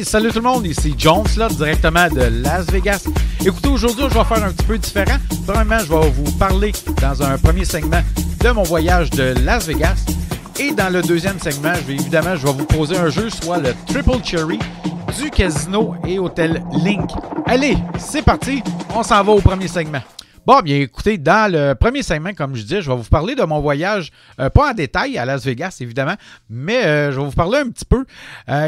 Hey, salut tout le monde, ici Jones, là, directement de Las Vegas. Écoutez, aujourd'hui, je vais faire un petit peu différent. Premièrement, je vais vous parler dans un premier segment de mon voyage de Las Vegas. Et dans le deuxième segment, je vais vous poser un jeu, soit le Triple Cherry du Casino et Hôtel Link. Allez, c'est parti, on s'en va au premier segment. Bon, bien écoutez, dans le premier segment, comme je disais, je vais vous parler de mon voyage, pas en détail à Las Vegas, évidemment, mais je vais vous parler un petit peu.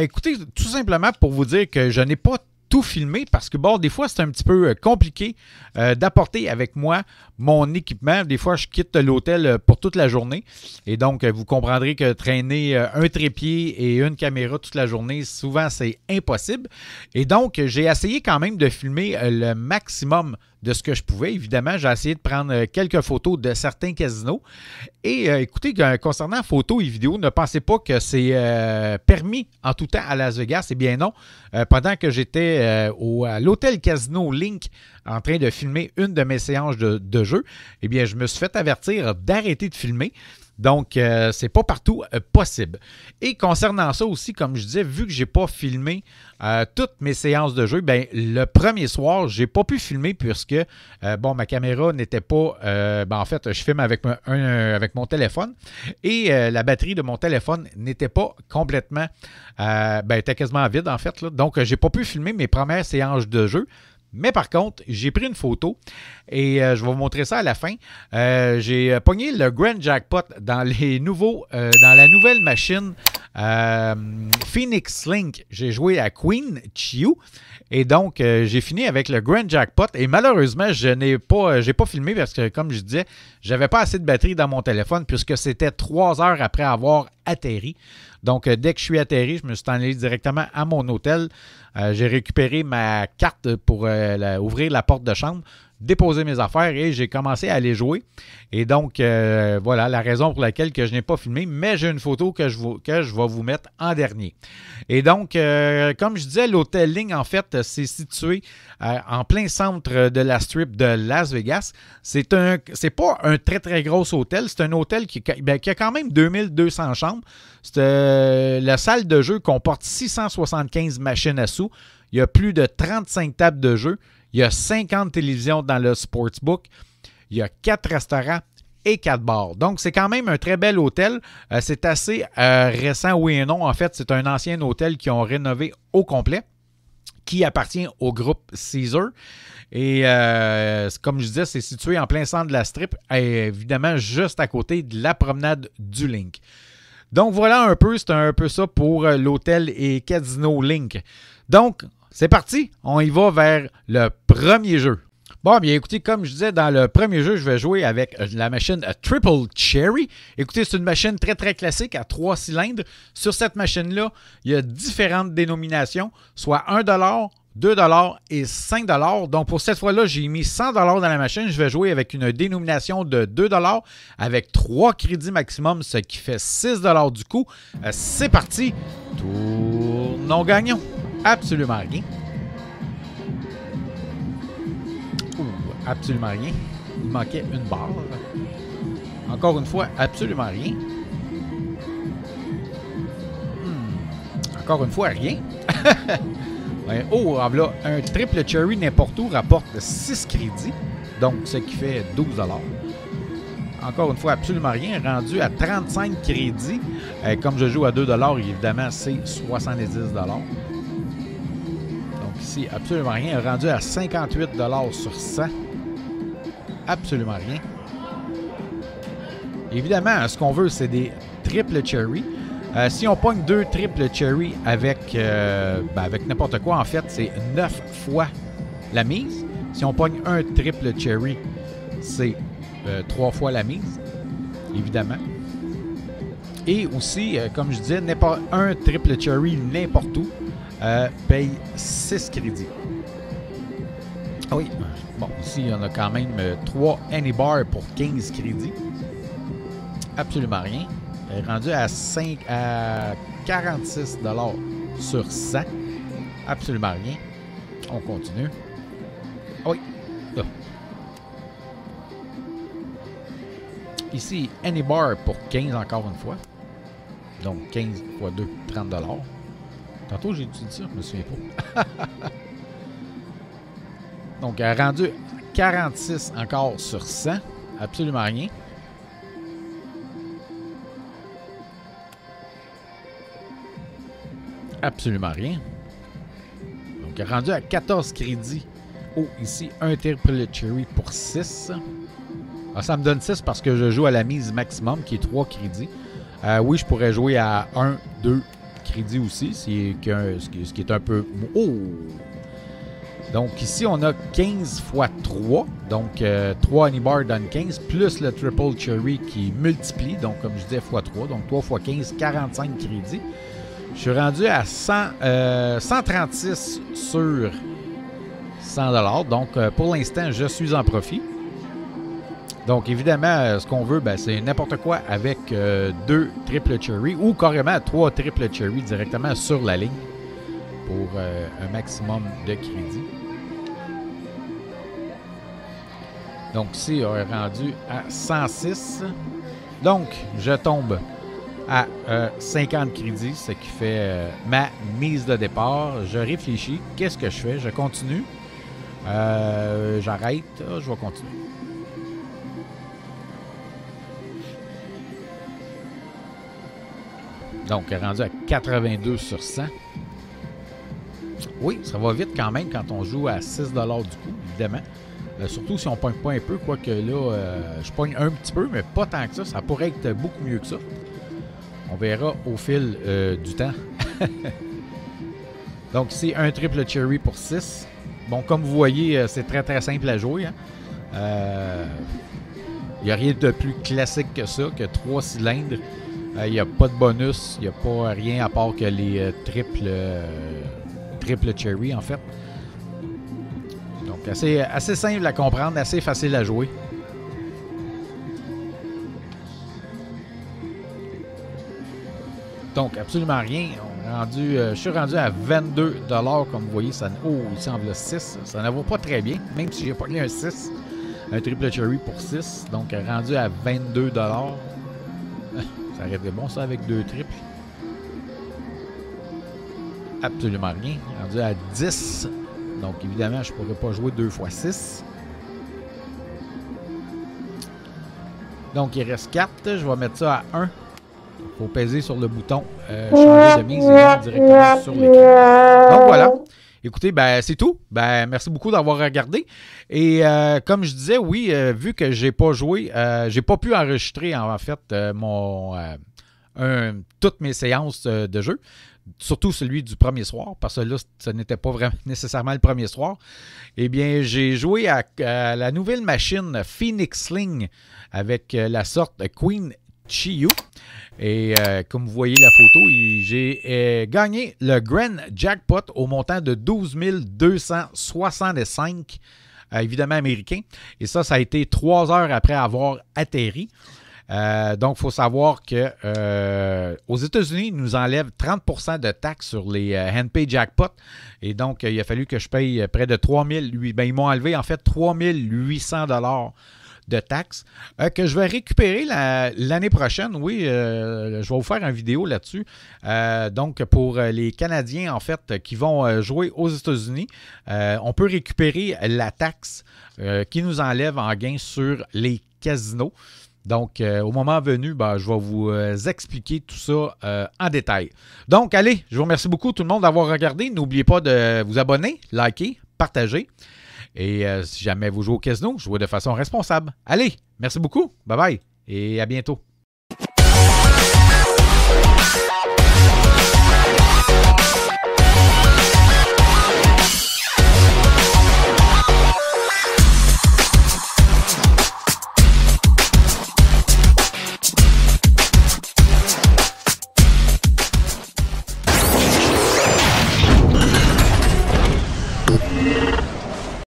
Écoutez, tout simplement pour vous dire que je n'ai pas tout filmé parce que, bon, des fois, c'est un petit peu compliqué d'apporter avec moi mon équipement. Des fois, je quitte l'hôtel pour toute la journée et donc, vous comprendrez que traîner un trépied et une caméra toute la journée, souvent, c'est impossible. Et donc, j'ai essayé quand même de filmer le maximum de ce que je pouvais. Évidemment, j'ai essayé de prendre quelques photos de certains casinos. Et écoutez, concernant photos et vidéos, ne pensez pas que c'est permis en tout temps à Las Vegas. Eh bien non. Pendant que j'étais à l'hôtel Casino Link en train de filmer une de mes séances de jeu, eh bien, je me suis fait avertir d'arrêter de filmer. Donc, c'est pas partout possible. Et concernant ça aussi, comme je disais, vu que j'ai pas filmé toutes mes séances de jeu, ben le premier soir, j'ai pas pu filmer puisque, ma caméra n'était pas... en fait, je filme avec mon téléphone et la batterie de mon téléphone n'était pas complètement... était quasiment vide, en fait. Là. Donc, j'ai pas pu filmer mes premières séances de jeu. Mais par contre, j'ai pris une photo et je vais vous montrer ça à la fin. J'ai pogné le Grand Jackpot dans la nouvelle machine Phoenix Link. J'ai joué à Queen Chiu et donc j'ai fini avec le Grand Jackpot et malheureusement, j'ai pas filmé parce que comme je disais, j'avais pas assez de batterie dans mon téléphone puisque c'était 3 heures après avoir atterri. Donc, dès que je suis atterri, je me suis allé directement à mon hôtel. J'ai récupéré ma carte pour ouvrir la porte de chambre, déposer mes affaires et j'ai commencé à aller jouer. Et donc, voilà la raison pour laquelle que je n'ai pas filmé, mais j'ai une photo que je vais vous mettre en dernier. Et donc, comme je disais, l'hôtel Link, en fait, c'est situé en plein centre de la strip de Las Vegas. C'est pas un très, très gros hôtel. C'est un hôtel qui a quand même 2200 chambres. La salle de jeu comporte 675 machines à sous. Il y a plus de 35 tables de jeu. Il y a 50 télévisions dans le sportsbook. Il y a 4 restaurants et 4 bars. Donc, c'est quand même un très bel hôtel. C'est assez récent, oui et non. En fait, c'est un ancien hôtel qu'ils ont rénové au complet, qui appartient au groupe Caesar. Et comme je disais, c'est situé en plein centre de la strip, évidemment juste à côté de la promenade du Link. Donc, voilà un peu, c'est un peu ça pour l'hôtel et Casino Link. Donc, c'est parti, on y va vers le premier jeu. Bon, bien écoutez, comme je disais, dans le premier jeu, je vais jouer avec la machine Triple Cherry. Écoutez, c'est une machine très, très classique à 3 cylindres. Sur cette machine-là, il y a différentes dénominations, soit 1 $, 2 $ et 5 $. Donc, pour cette fois-là, j'ai mis 100 $ dans la machine. Je vais jouer avec une dénomination de 2 $ avec 3 crédits maximum, ce qui fait 6 $ du coup. C'est parti. Tournons gagnons. Absolument rien. Absolument rien. Il manquait une barre. Encore une fois, absolument rien. Encore une fois, rien. Voilà, un triple cherry n'importe où rapporte 6 crédits. Donc, ce qui fait 12 $. Encore une fois, absolument rien. Rendu à 35 crédits. Comme je joue à 2 $, évidemment, c'est 70 $. Ici, absolument rien. Rendu à 58 $ sur 100. Absolument rien. Évidemment, ce qu'on veut, c'est des triple cherry. Si on pogne 2 triple cherry avec n'importe quoi, en fait, c'est 9 fois la mise. Si on pogne un triple cherry, c'est 3 fois la mise, évidemment. Et aussi, comme je disais, un triple cherry n'importe où paye 6 crédits. Oui, bon, ici, on a quand même 3 Anybar pour 15 crédits. Absolument rien. Rendu à 46 $ sur 100. Absolument rien. On continue. Oui, là. Ici, Anybar pour 15 encore une fois. Donc, 15 x 2, 30 $. Tantôt, j'ai dit ça, je me souviens pas. Donc, rendu 46 encore sur 100. Absolument rien. Absolument rien. Donc, rendu à 14 crédits. Oh, ici, un triple cherry pour 6. Ah, ça me donne 6 parce que je joue à la mise maximum, qui est 3 crédits. Oui, je pourrais jouer à 1, 2 crédits aussi, ce qui est un peu... Oh! Donc, ici, on a 15 x 3. Donc, 3 Honeybar donne 15, plus le triple cherry qui multiplie. Donc, comme je disais, x 3. Donc, 3 x 15, 45 crédits. Je suis rendu à 136 sur 100 $. Donc, pour l'instant, je suis en profit. Donc, évidemment, ce qu'on veut, ben, c'est n'importe quoi avec 2 triple cherry ou carrément 3 triple cherry directement sur la ligne pour un maximum de crédit. Donc, ici, on est rendu à 106. Donc, je tombe à 50 crédits, ce qui fait ma mise de départ. Je réfléchis. Qu'est-ce que je fais? Je continue. J'arrête. Je vais continuer. Donc, rendu à 82 sur 100. Oui, ça va vite quand même quand on joue à 6 $ du coup, évidemment. Surtout si on ne pogne pas un peu, quoique là, je pogne un petit peu, mais pas tant que ça. Ça pourrait être beaucoup mieux que ça. On verra au fil du temps. Donc, ici, un triple cherry pour 6. Bon, comme vous voyez, c'est très, très simple à jouer. Il n'y a rien de plus classique que ça, que 3 cylindres. Il n'y a pas de bonus. Il n'y a pas rien à part que les triple cherry, en fait. Donc, assez simple à comprendre, assez facile à jouer. Donc, absolument rien. Je suis rendu à 22 $, comme vous voyez. Ici, en voilà 6. Ça ne va pas très bien, même si j'ai pas mis un 6. Un triple cherry pour 6. Donc, rendu à 22 $. Ça aurait été bon, ça, avec 2 triples. Absolument rien. Rendu à 10. Donc, évidemment, je ne pourrais pas jouer 2 x 6. Donc, il reste 4. Je vais mettre ça à 1. Il faut peser sur le bouton changer de mise et mettre directement sur l'écran. Donc, voilà. Écoutez, ben, c'est tout. Ben, merci beaucoup d'avoir regardé. Et comme je disais, oui, vu que j'ai pas joué, j'ai pas pu enregistrer, en fait, toutes mes séances de jeu. Surtout celui du premier soir, parce que là, ce n'était pas vraiment nécessairement le premier soir. Eh bien, j'ai joué à la nouvelle machine Phoenix Sling avec la sorte Queen Chiyu. Et comme vous voyez la photo, j'ai gagné le Grand Jackpot au montant de 12 265, évidemment américain. Et ça a été 3 heures après avoir atterri. Donc, il faut savoir que aux États-Unis, ils nous enlèvent 30% de taxes sur les handpay jackpot. Et donc, il a fallu que je paye près de 3008. Ben, ils m'ont enlevé en fait 3800 $ de taxes que je vais récupérer l'année prochaine. Oui, je vais vous faire une vidéo là-dessus. Donc, pour les Canadiens, en fait, qui vont jouer aux États-Unis, on peut récupérer la taxe qui nous enlève en gain sur les casinos. Donc, au moment venu, ben, je vais vous expliquer tout ça en détail. Donc, allez, je vous remercie beaucoup tout le monde d'avoir regardé. N'oubliez pas de vous abonner, liker, partager. Et si jamais vous jouez au casino, jouez de façon responsable. Allez, merci beaucoup. Bye bye et à bientôt.